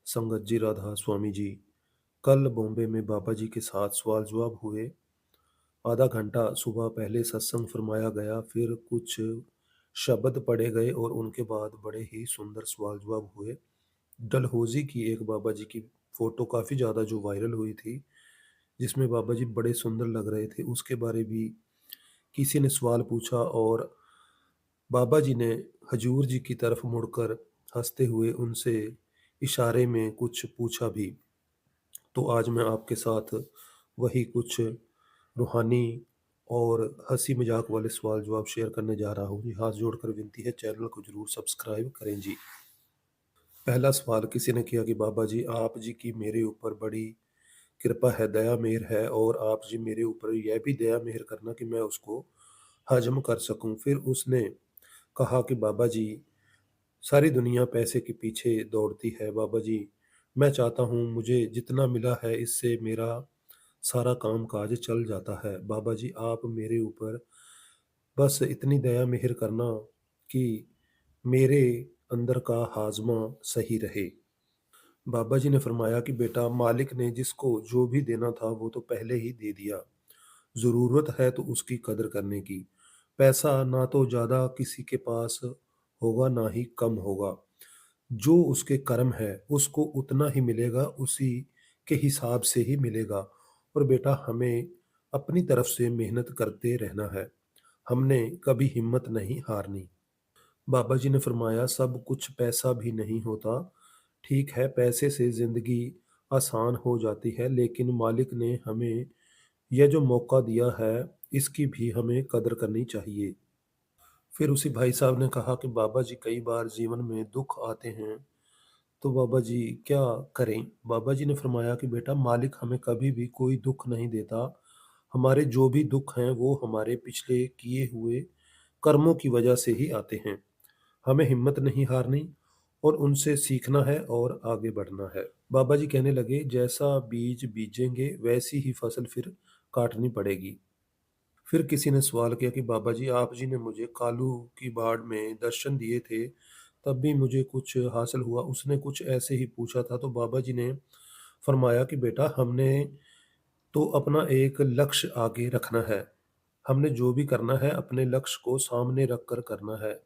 संगत जी, राधा स्वामी जी। कल बॉम्बे में बाबा जी के साथ सवाल जवाब हुए। आधा घंटा सुबह पहले सत्संग फरमाया गया, फिर कुछ शब्द पढ़े गए और उनके बाद बड़े ही सुंदर सवाल जवाब हुए। डलहौजी की एक बाबा जी की फोटो काफ़ी ज़्यादा जो वायरल हुई थी, जिसमें बाबा जी बड़े सुंदर लग रहे थे, उसके बारे भी किसी ने सवाल पूछा और बाबा जी ने हजूर जी की तरफ मुड़कर हंसते हुए उनसे इशारे में कुछ पूछा भी। तो आज मैं आपके साथ वही कुछ रूहानी और हँसी मज़ाक वाले सवाल जवाब शेयर करने जा रहा हूँ जी। हाथ जोड़कर विनती है, चैनल को ज़रूर सब्सक्राइब करें जी। पहला सवाल किसी ने किया कि बाबा जी, आप जी की मेरे ऊपर बड़ी कृपा है, दया मेहर है और आप जी मेरे ऊपर यह भी दया मेहर करना कि मैं उसको हज़म कर सकूँ। फिर उसने कहा कि बाबा जी, सारी दुनिया पैसे के पीछे दौड़ती है बाबा जी। मैं चाहता हूँ मुझे जितना मिला है इससे मेरा सारा काम-काज चल जाता है। बाबा जी, आप मेरे ऊपर बस इतनी दया मेहर करना कि मेरे अंदर का हाज़मा सही रहे। बाबा जी ने फरमाया कि बेटा, मालिक ने जिसको जो भी देना था वो तो पहले ही दे दिया। ज़रूरत है तो उसकी कदर करने की। पैसा ना तो ज़्यादा किसी के पास होगा ना ही कम होगा। जो उसके कर्म है उसको उतना ही मिलेगा, उसी के हिसाब से ही मिलेगा। और बेटा, हमें अपनी तरफ से मेहनत करते रहना है। हमने कभी हिम्मत नहीं हारनी। बाबा जी ने फरमाया, सब कुछ पैसा भी नहीं होता। ठीक है, पैसे से ज़िंदगी आसान हो जाती है, लेकिन मालिक ने हमें यह जो मौका दिया है इसकी भी हमें कदर करनी चाहिए। फिर उसी भाई साहब ने कहा कि बाबा जी, कई बार जीवन में दुख आते हैं, तो बाबा जी क्या करें? बाबा जी ने फरमाया कि बेटा, मालिक हमें कभी भी कोई दुख नहीं देता। हमारे जो भी दुख हैं वो हमारे पिछले किए हुए कर्मों की वजह से ही आते हैं। हमें हिम्मत नहीं हारनी और उनसे सीखना है और आगे बढ़ना है। बाबा जी कहने लगे, जैसा बीज बीजेंगे वैसी ही फसल फिर काटनी पड़ेगी। फिर किसी ने सवाल किया कि बाबा जी, आप जी ने मुझे कालू की बाढ़ में दर्शन दिए थे, तब भी मुझे कुछ हासिल हुआ। उसने कुछ ऐसे ही पूछा था, तो बाबा जी ने फरमाया कि बेटा, हमने तो अपना एक लक्ष्य आगे रखना है। हमने जो भी करना है अपने लक्ष्य को सामने रख कर करना है।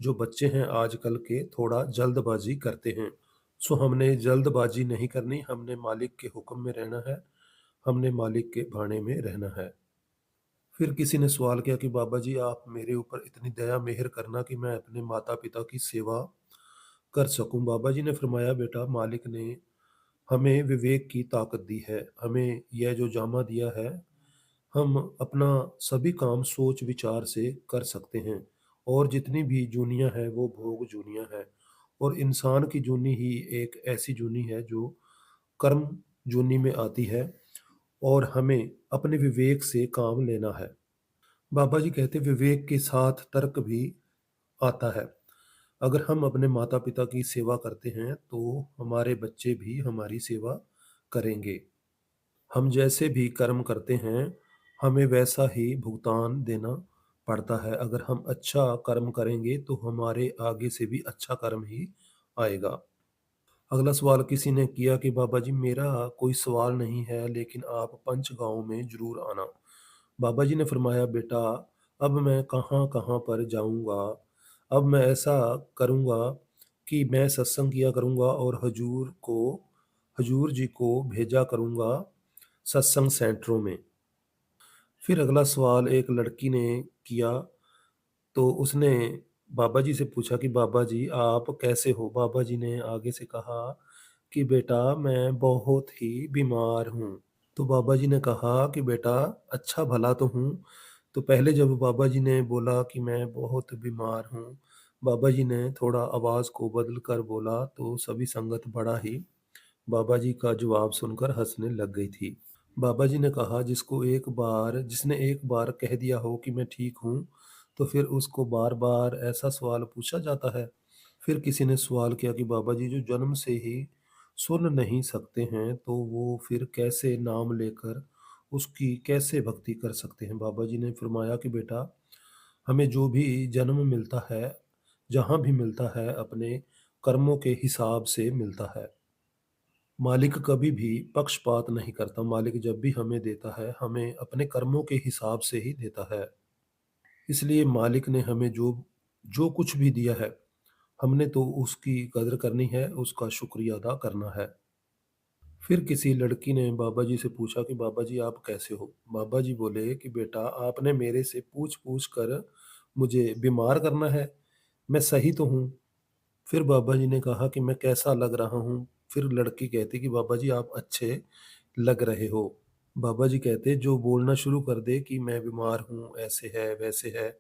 जो बच्चे हैं आजकल के थोड़ा जल्दबाजी करते हैं। सो हमने जल्दबाजी नहीं करनी, हमने मालिक के हुक्म में रहना है, हमने मालिक के भाने में रहना है। फिर किसी ने सवाल किया कि बाबा जी, आप मेरे ऊपर इतनी दया मेहर करना कि मैं अपने माता-पिता की सेवा कर सकूँ। बाबा जी ने फरमाया, बेटा, मालिक ने हमें विवेक की ताकत दी है। हमें यह जो जामा दिया है, हम अपना सभी काम सोच विचार से कर सकते हैं और जितनी भी जूनियाँ हैं वो भोग जूनियाँ हैं और इंसान की जूनी ही एक ऐसी जूनी है जो कर्म जूनी में आती है और हमें अपने विवेक से काम लेना है। बाबा जी कहते विवेक के साथ तर्क भी आता है। अगर हम अपने माता-पिता की सेवा करते हैं तो हमारे बच्चे भी हमारी सेवा करेंगे। हम जैसे भी कर्म करते हैं, हमें वैसा ही भुगतान देना पड़ता है। अगर हम अच्छा कर्म करेंगे तो हमारे आगे से भी अच्छा कर्म ही आएगा। अगला सवाल किसी ने किया कि बाबा जी, मेरा कोई सवाल नहीं है, लेकिन आप पंचगाँव में ज़रूर आना। बाबा जी ने फरमाया, बेटा, अब मैं कहाँ-कहाँ पर जाऊँगा। अब मैं ऐसा करूँगा कि मैं सत्संग किया करूँगा और हजूर जी को भेजा करूँगा सत्संग सेंटरों में। फिर अगला सवाल एक लड़की ने किया, तो उसने बाबा जी से पूछा कि बाबा जी, आप कैसे हो? बाबा जी ने आगे से कहा कि बेटा, मैं बहुत ही बीमार हूँ। तो बाबा जी ने कहा कि बेटा, अच्छा भला तो हूँ। तो पहले जब बाबा जी ने बोला कि मैं बहुत बीमार हूँ, बाबा जी ने थोड़ा आवाज़ को बदल कर बोला, तो सभी संगत बड़ा ही बाबा जी का जवाब सुनकर हँसने लग गई थी। बाबा जी ने कहा, जिसने एक बार कह दिया हो कि मैं ठीक हूँ, तो फिर उसको बार-बार ऐसा सवाल पूछा जाता है? फिर किसी ने सवाल किया कि बाबा जी, जो जन्म से ही सुन नहीं सकते हैं, तो वो फिर कैसे नाम लेकर उसकी कैसे भक्ति कर सकते हैं? बाबा जी ने फरमाया कि बेटा, हमें जो भी जन्म मिलता है, जहाँ भी मिलता है, अपने कर्मों के हिसाब से मिलता है। मालिक कभी भी पक्षपात नहीं करता। मालिक जब भी हमें देता है, हमें अपने कर्मों के हिसाब से ही देता है। इसलिए मालिक ने हमें जो जो कुछ भी दिया है, हमने तो उसकी कदर करनी है, उसका शुक्रिया अदा करना है। फिर किसी लड़की ने बाबा जी से पूछा कि बाबा जी आप कैसे हो? बाबा जी बोले कि बेटा आपने मेरे से पूछ-पूछ कर मुझे बीमार करना है, मैं सही तो हूँ। फिर बाबा जी ने कहा कि मैं कैसा लग रहा हूँ? फिर लड़की कहती कि बाबा जी आप अच्छे लग रहे हो। बाबा जी कहते जो बोलना शुरू कर दे कि मैं बीमार हूँ, ऐसे है, वैसे है।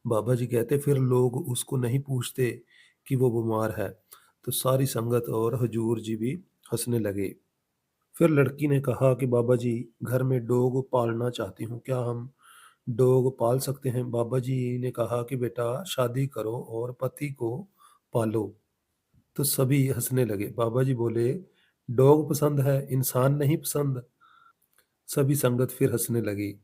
बाबा जी कहते फिर लोग उसको नहीं पूछते कि वो बीमार है। तो सारी संगत और हुजूर जी भी हँसने लगे। फिर लड़की ने कहा कि बाबा जी घर में डॉग पालना चाहती हूँ, क्या हम डॉग पाल सकते हैं? बाबा जी ने कहा कि बेटा शादी करो और पति को पालो। तो सभी हँसने लगे। बाबा जी बोले, डॉग पसंद है, इंसान नहीं पसंद। सभी संगत फिर हँसने लगी।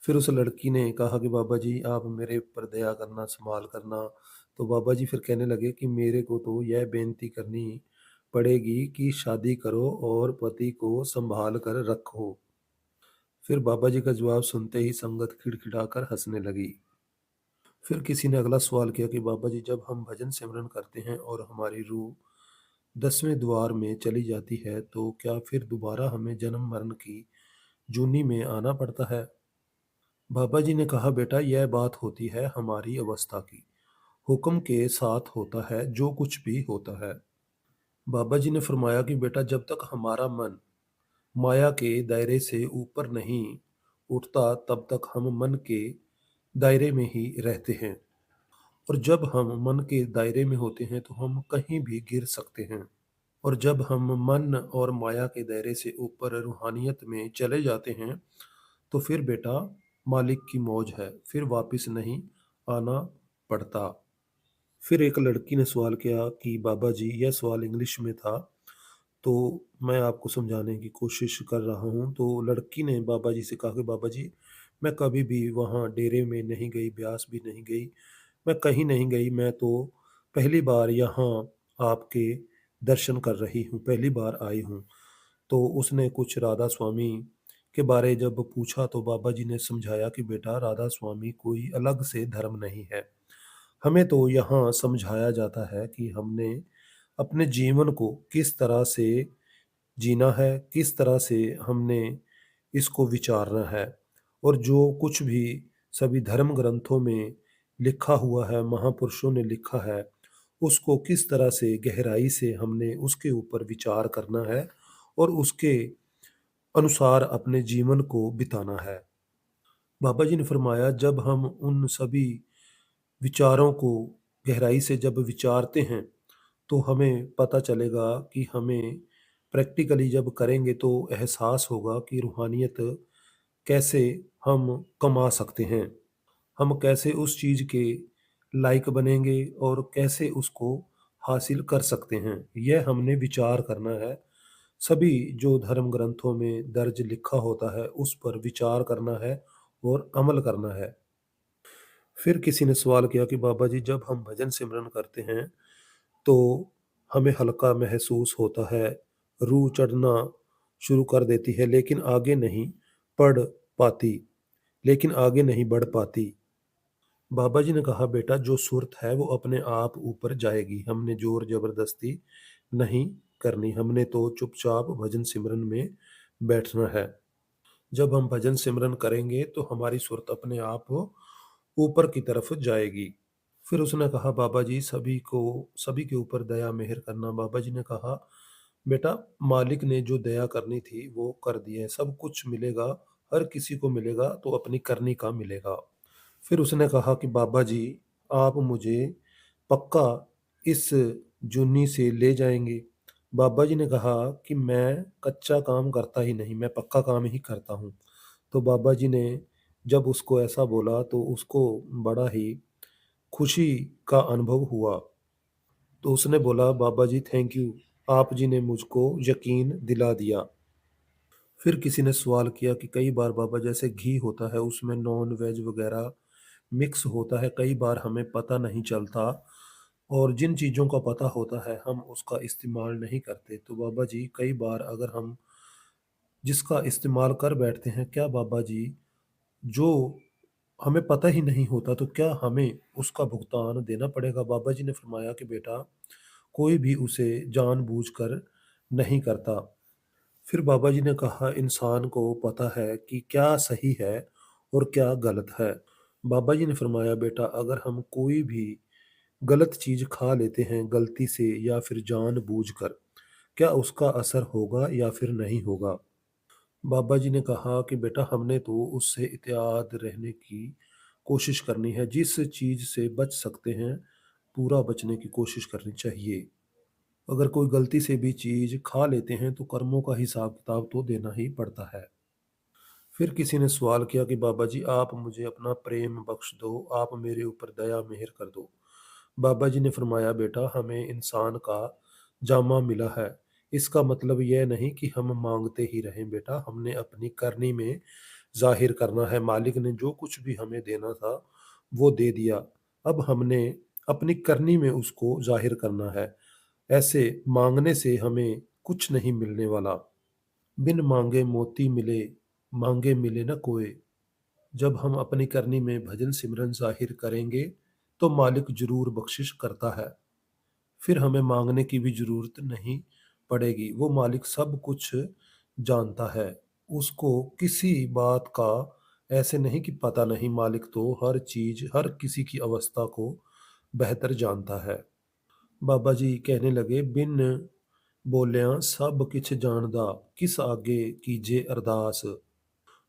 फिर उस लड़की ने कहा कि बाबा जी आप मेरे ऊपर दया करना, संभाल करना। तो बाबा जी फिर कहने लगे कि मेरे को तो यह बेनती करनी पड़ेगी कि शादी करो और पति को संभाल कर रखो। फिर बाबा जी का जवाब सुनते ही संगत खिड़खिड़ाकर हँसने लगी। फिर किसी ने अगला सवाल किया कि बाबा जी जब हम भजन सिमरन करते हैं और हमारी रूह 10वें द्वार में चली जाती है, तो क्या फिर दोबारा हमें जन्म-मरण की जूनी में आना पड़ता है? बाबा जी ने कहा, बेटा यह बात होती है हमारी अवस्था की। हुक्म के साथ होता है जो कुछ भी होता है। बाबा जी ने फरमाया कि बेटा जब तक हमारा मन माया के दायरे से ऊपर नहीं उठता, तब तक हम मन के दायरे में ही रहते हैं। और जब हम मन के दायरे में होते हैं, तो हम कहीं भी गिर सकते हैं। और जब हम मन और माया के दायरे से ऊपर रूहानियत में चले जाते हैं, तो फिर बेटा मालिक की मौज है, फिर वापस नहीं आना पड़ता। फिर एक लड़की ने सवाल किया कि बाबा जी यह सवाल इंग्लिश में था, तो मैं आपको समझाने की कोशिश कर रहा हूँ। तो लड़की ने बाबा जी से कहा कि बाबा जी मैं कभी भी वहाँ डेरे में नहीं गई, ब्यास भी नहीं गई, मैं कहीं नहीं गई, मैं तो पहली बार यहाँ आपके दर्शन कर रही हूँ, पहली बार आई हूँ। तो उसने कुछ राधा स्वामी के बारे जब पूछा, तो बाबा जी ने समझाया कि बेटा राधा स्वामी कोई अलग से धर्म नहीं है। हमें तो यहाँ समझाया जाता है कि हमने अपने जीवन को किस तरह से जीना है, किस तरह से हमने इसको विचारना है। और जो कुछ भी सभी धर्म ग्रंथों में लिखा हुआ है, महापुरुषों ने लिखा है, उसको किस तरह से गहराई से हमने उसके ऊपर विचार करना है और उसके अनुसार अपने जीवन को बिताना है। बाबा जी ने फरमाया जब हम उन सभी विचारों को गहराई से जब विचारते हैं, तो हमें पता चलेगा कि हमें प्रैक्टिकली जब करेंगे तो एहसास होगा कि रूहानियत कैसे हम कमा सकते हैं। हम कैसे उस चीज़ के लायक बनेंगे और कैसे उसको हासिल कर सकते हैं, यह हमने विचार करना है। सभी जो धर्म ग्रंथों में दर्ज लिखा होता है, उस पर विचार करना है और अमल करना है। फिर किसी ने सवाल किया कि बाबा जी जब हम भजन सिमरन करते हैं, तो हमें हल्का महसूस होता है, रूह चढ़ना शुरू कर देती है, पढ़ पाती लेकिन आगे नहीं बढ़ पाती। बाबा जी ने कहा बेटा जो सुरत है वो अपने आप ऊपर जाएगी, हमने जोर ज़बरदस्ती नहीं करनी, हमने तो चुपचाप भजन सिमरन में बैठना है। जब हम भजन सिमरन करेंगे तो हमारी सुरत अपने आप ऊपर की तरफ जाएगी। फिर उसने कहा बाबा जी सभी के ऊपर दया मेहर करना। बाबा जी ने कहा बेटा मालिक ने जो दया करनी थी वो कर दी है, सब कुछ मिलेगा, हर किसी को मिलेगा तो अपनी करनी का मिलेगा। फिर उसने कहा कि बाबा जी आप मुझे पक्का इस जुन्नी से ले जाएंगे? बाबा जी ने कहा कि मैं कच्चा काम करता ही नहीं, मैं पक्का काम ही करता हूँ। तो बाबा जी ने जब उसको ऐसा बोला तो उसको बड़ा ही खुशी का अनुभव हुआ। तो उसने बोला बाबा जी थैंक यू, आप जी ने मुझको यकीन दिला दिया। फिर किसी ने सवाल किया कि कई बार बाबा जैसे घी होता है उसमें नॉन वेज वगैरह मिक्स होता है, कई बार हमें पता नहीं चलता, और जिन चीज़ों का पता होता है हम उसका इस्तेमाल नहीं करते। तो बाबा जी कई बार अगर हम जिसका इस्तेमाल कर बैठते हैं, क्या बाबा जी जो हमें पता ही नहीं होता तो क्या हमें उसका भुगतान देना पड़ेगा? बाबा जी ने फरमाया कि बेटा कोई भी उसे जानबूझकर नहीं करता। फिर बाबा जी ने कहा इंसान को पता है कि क्या सही है और क्या गलत है। बाबा जी ने फरमाया बेटा अगर हम कोई भी गलत चीज़ खा लेते हैं गलती से या फिर जानबूझकर, क्या उसका असर होगा या फिर नहीं होगा? बाबा जी ने कहा कि बेटा हमने तो उससे एहतियात रहने की कोशिश करनी है, जिस चीज़ से बच सकते हैं, पूरा बचने की कोशिश करनी चाहिए। अगर कोई गलती से भी चीज़ खा लेते हैं तो कर्मों का हिसाब-किताब तो देना ही पड़ता है। फिर किसी ने सवाल किया कि बाबा जी आप मुझे अपना प्रेम बख्श दो, आप मेरे ऊपर दया मेहर कर दो। बाबा जी ने फरमाया बेटा हमें इंसान का जामा मिला है। इसका मतलब यह नहीं कि हम माँगते ही रहें बेटा, हमने अपनी करनी में ज़ाहिर करना है। मालिक ने जो कुछ भी हमें देना था, वो दे दिया। अब हमने अपनी करनी में उसको ज़ाहिर करना है। ऐसे माँगने से हमें कुछ नहीं मिलने वाला। बिन माँगे मोती मिले, माँगे मिले न कोय। जब हम अपनी करनी में भजन सिमरन ज़ाहिर करेंगे, तो मालिक ज़रूर बख्शिश करता है। फिर हमें माँगने की भी ज़रूरत नहीं पड़ेगी। वो मालिक सब कुछ जानता है। उसको किसी बात का ऐसे नहीं कि पता नहीं, मालिक तो हर चीज़, हर किसी की अवस्था को बेहतर जानता है। बाबा जी कहने लगे बिन बोलियां सब किछ जानदा, किस आगे कीजे अरदास।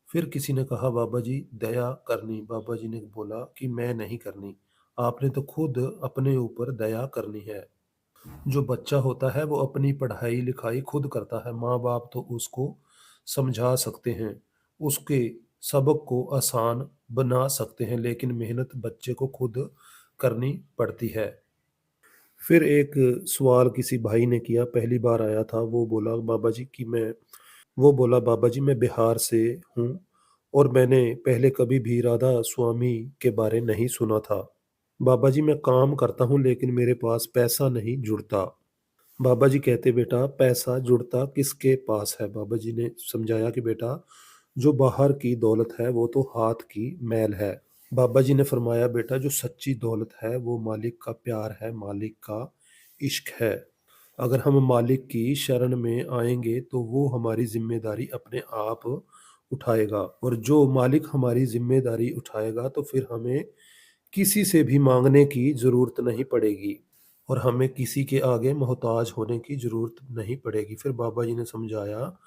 फिर किसी ने कहा बाबा जी दया करनी। बाबा जी ने बोला कि मैं नहीं करनी, आपने तो खुद अपने ऊपर दया करनी है। जो बच्चा होता है वो अपनी पढ़ाई लिखाई खुद करता है, माँ बाप तो उसको समझा सकते हैं, उसके सबक को आसान बना सकते हैं, लेकिन मेहनत बच्चे को खुद करनी पड़ती है। फिर एक सवाल किसी भाई ने किया, पहली बार आया था, वो बोला बाबा जी मैं बिहार से हूँ और मैंने पहले कभी भी राधा स्वामी के बारे नहीं सुना था। बाबा जी मैं काम करता हूँ लेकिन मेरे पास पैसा नहीं जुड़ता। बाबा जी कहते बेटा पैसा जुड़ता किसके पास है? बाबा जी ने समझाया कि बेटा जो बाहर की दौलत है वो तो हाथ की मैल है। बाबा जी ने फरमाया बेटा जो सच्ची दौलत है वो मालिक का प्यार है, मालिक का इश्क है। अगर हम मालिक की शरण में आएँगे तो वो हमारी ज़िम्मेदारी अपने आप उठाएगा, और जो मालिक हमारी ज़िम्मेदारी उठाएगा तो फिर हमें किसी से भी माँगने की ज़रूरत नहीं पड़ेगी और हमें किसी के आगे मोहताज होने की ज़रूरत नहीं पड़ेगी। फिर बाबा जी ने समझाया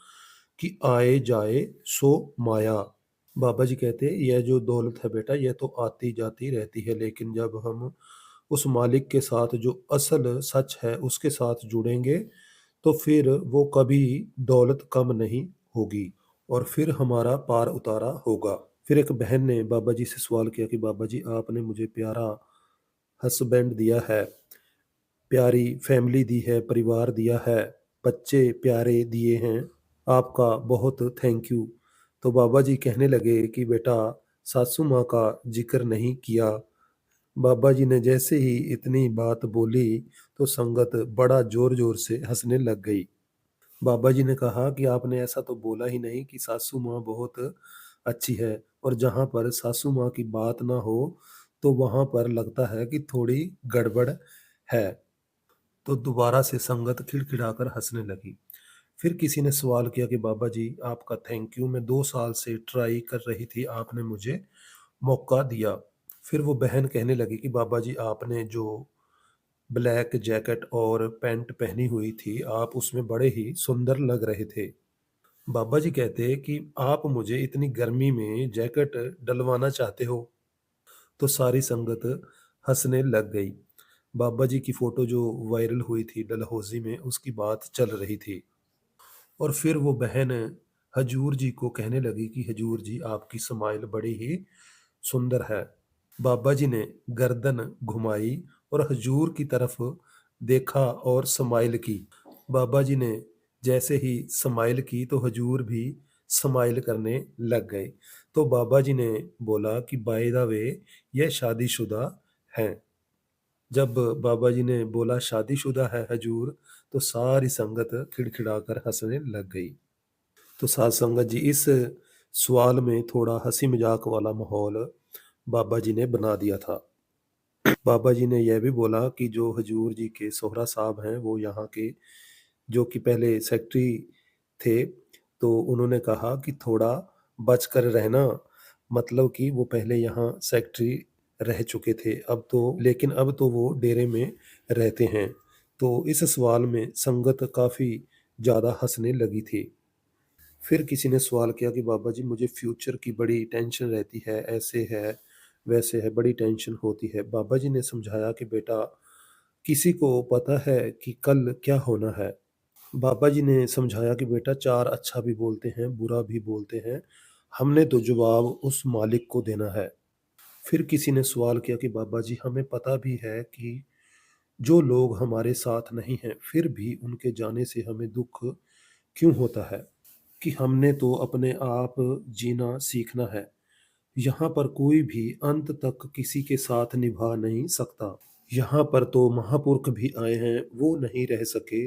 कि आए जाए सो माया। बाबा जी कहते हैं यह जो दौलत है बेटा ये तो आती जाती रहती है, लेकिन जब हम उस मालिक के साथ जो असल सच है उसके साथ जुड़ेंगे तो फिर वो कभी दौलत कम नहीं होगी और फिर हमारा पार उतारा होगा। फिर एक बहन ने बाबा जी से सवाल किया कि बाबा जी आपने मुझे प्यारा हस्बैंड दिया है, प्यारी फैमिली दी है, परिवार दिया है, बच्चे प्यारे दिए हैं, आपका बहुत थैंक यू। तो बाबा जी कहने लगे कि बेटा सासू माँ का जिक्र नहीं किया। बाबा जी ने जैसे ही इतनी बात बोली तो संगत बड़ा जोर-जोर से हँसने लग गई। बाबा जी ने कहा कि आपने ऐसा तो बोला ही नहीं कि सासू माँ बहुत अच्छी है, और जहाँ पर सासू माँ की बात ना हो तो वहाँ पर लगता है कि थोड़ी गड़बड़ है। तो दोबारा से संगत खिड़खिड़ाकर हँसने लगी। फिर किसी ने सवाल किया कि बाबा जी आपका थैंक यू, मैं 2 साल से ट्राई कर रही थी, आपने मुझे मौका दिया। फिर वो बहन कहने लगी कि बाबा जी आपने जो ब्लैक जैकेट और पैंट पहनी हुई थी, आप उसमें बड़े ही सुंदर लग रहे थे। बाबा जी कहते कि आप मुझे इतनी गर्मी में जैकेट डलवाना चाहते हो? तो सारी संगत हँसने लग गई। बाबा जी की फ़ोटो जो वायरल हुई थी डलहौज़ी में, उसकी बात चल रही थी। और फिर वो बहन हजूर जी को कहने लगी कि हजूर जी आपकी स्माइल बड़ी ही सुंदर है। बाबा जी ने गर्दन घुमाई और हजूर की तरफ देखा और स्माइल की। बाबा जी ने जैसे ही स्माइल की तो हजूर भी स्माइल करने लग गए। तो बाबा जी ने बोला कि बाय द वे ये शादीशुदा हैं। जब बाबा जी ने बोला शादीशुदा है हजूर, तो सारी संगत खिड़खिड़ाकर हंसने लग गई। तो साध संगत जी, इस सवाल में थोड़ा हंसी मजाक वाला माहौल बाबा जी ने बना दिया था। बाबा जी ने यह भी बोला कि जो हजूर जी के सोहरा साहब हैं वो यहाँ के, जो कि पहले सेक्रेटरी थे, तो उन्होंने कहा कि थोड़ा बच कर रहना, मतलब कि वो पहले यहाँ सेक्रेटरी रह चुके थे, अब तो लेकिन अब तो वो डेरे में रहते हैं। तो इस सवाल में संगत काफ़ी ज़्यादा हंसने लगी थी। फिर किसी ने सवाल किया कि बाबा जी, मुझे फ्यूचर की बड़ी टेंशन रहती है, ऐसे है, वैसे है, बड़ी टेंशन होती है। बाबा जी ने समझाया कि बेटा, किसी को पता है कि कल क्या होना है? बाबा जी ने समझाया कि बेटा, चार अच्छा भी बोलते हैं, बुरा भी बोलते हैं। हमने तो जवाब उस मालिक को देना है। फिर किसी ने सवाल किया कि बाबा जी, हमें पता भी है कि जो लोग हमारे साथ नहीं हैं, फिर भी उनके जाने से हमें दुख क्यों होता है? कि हमने तो अपने आप जीना सीखना है। यहाँ पर कोई भी अंत तक किसी के साथ निभा नहीं सकता। यहाँ पर तो महापुरुष भी आए हैं, वो नहीं रह सके,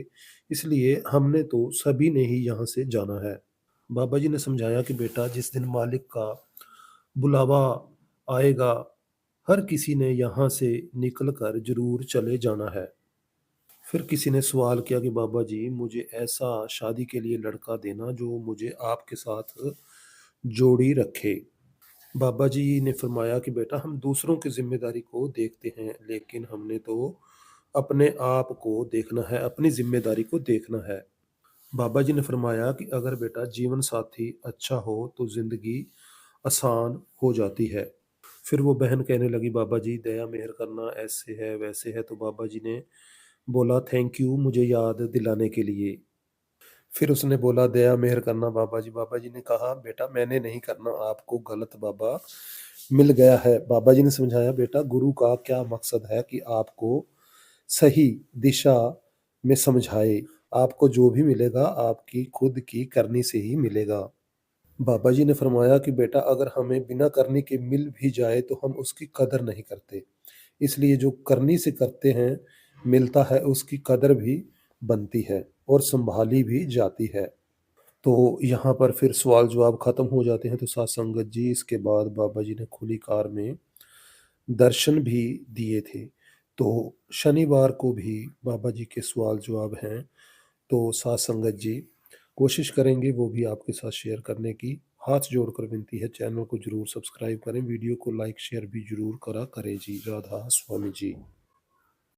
इसलिए हमने तो सभी ने ही यहाँ से जाना है। बाबा जी ने समझाया कि बेटा, जिस दिन मालिक का बुलावा आएगा, हर किसी ने यहाँ से निकल कर जरूर चले जाना है। फिर किसी ने सवाल किया कि बाबा जी, मुझे ऐसा शादी के लिए लड़का देना जो मुझे आपके साथ जोड़ी रखे। बाबा जी ने फरमाया कि बेटा, हम दूसरों की जिम्मेदारी को देखते हैं, लेकिन हमने तो अपने आप को देखना है, अपनी जिम्मेदारी को देखना है। बाबा जी ने फरमाया कि अगर बेटा जीवन साथी अच्छा हो तो जिंदगी आसान हो जाती है। फिर वो बहन कहने लगी, बाबा जी दया मेहर करना, ऐसे है वैसे है। तो बाबा जी ने बोला, थैंक यू मुझे याद दिलाने के लिए। फिर उसने बोला, दया मेहर करना बाबा जी। बाबा जी ने कहा, बेटा मैंने नहीं करना, आपको गलत बाबा मिल गया है। बाबा जी ने समझाया, बेटा गुरु का क्या मकसद है कि आपको सही दिशा में समझाए। आपको जो भी मिलेगा आपकी खुद की करनी से ही मिलेगा। बाबा जी ने फरमाया कि बेटा, अगर हमें बिना करनी के मिल भी जाए तो हम उसकी कदर नहीं करते। इसलिए जो करनी से करते हैं, मिलता है, उसकी कदर भी बनती है और संभाली भी जाती है। तो यहाँ पर फिर सवाल जवाब खत्म हो जाते हैं। तो साथ संगत जी, इसके बाद बाबा जी ने खुली कार में दर्शन भी दिए थे। तो शनिवार को भी बाबा जी के सवाल जवाब हैं। तो साथ संगत जी, कोशिश करेंगे वो भी आपके साथ शेयर करने की। हाथ जोड़कर विनती है, चैनल को जरूर सब्सक्राइब करें, वीडियो को लाइक शेयर भी जरूर करा करें जी। राधा स्वामी जी।